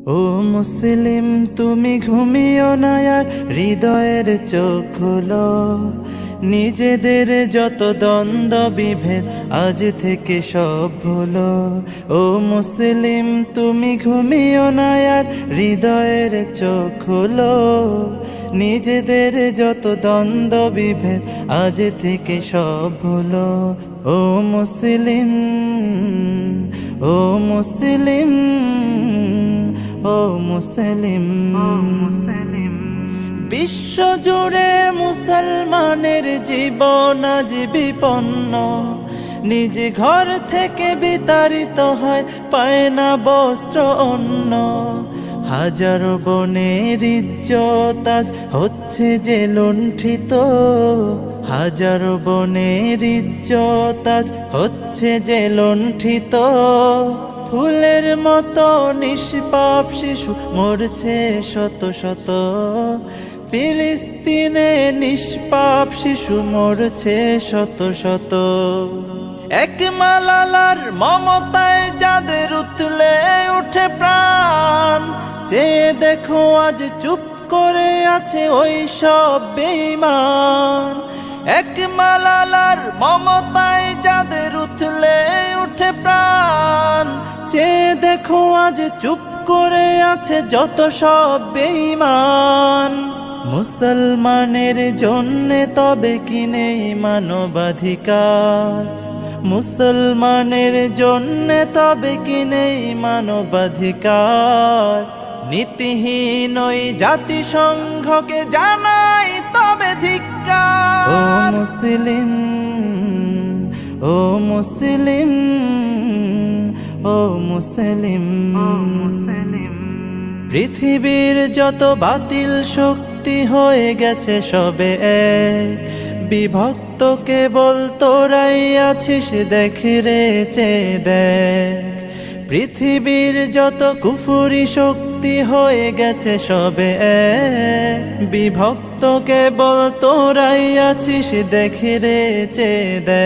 ও মুসলিম তুমি ঘুমিও না আর হৃদয়ের চোখ খোলো। নিজেদের যত দ্বন্দ্ব বিভেদ আজ থেকে সব ভুলো। ও মুসলিম তুমি ঘুমিও না আর হৃদয়ের চোখ খোলো। নিজেদের যত দ্বন্দ্ব বিভেদ আজ থেকে সব ভুলো। ও মুসলিম, ও মুসলিম, ও মুসলিম, বিশ্ব জুড়ে মুসলমানের জীবন আজ বিপন্ন। নিজ ঘর থেকে বিতাড়িত হয়, পায় না বস্ত্র অন্ন। হাজারো বনের ইজ্জত আজ হচ্ছে যে লুণ্ঠিত। হাজারো বনের ইজ্জত আজ হচ্ছে যে লুণ্ঠিত। ফুলের মতো নিষ্পাপ শিশু মরছে শত শত। ফিলিস্তিনে নিষ্পাপ শিশু মরছে শত শত। এক মালালার মমতায় যাদের উতলে উঠে প্রাণ, চেয়ে দেখো আজ চুপ করে আছে ওই সব বেঈমান। এক মালালার মমতায় যাদের উতলে উঠে প্রাণ, চেয়ে দেখো আজ চুপ করে আছে যত সব বেঈমান। মুসলমানের জন্যে তবে কি নেই মানবাধিকার? মুসলমানের জন্যে তবে কি নেই মানবাধিকার? নীতিহীন ওই জাতিসংঘকে জানাই তবে ধিক্কার। ও মুসলিম, ও মুসলিম, ও মুসলিম, পৃথিবীর যত বাতিল শক্তি হয়ে গেছে সবে এক। বিভক্ত কেবল তোরাই আছিস, দেখ রে চেয়ে দেখ। পৃথিবীর যত কুফুরি শক্তি হয়ে গেছে সবে এক। বিভক্ত কেবল তোরাই আছিস, দেখ রে চেয়ে দেখ।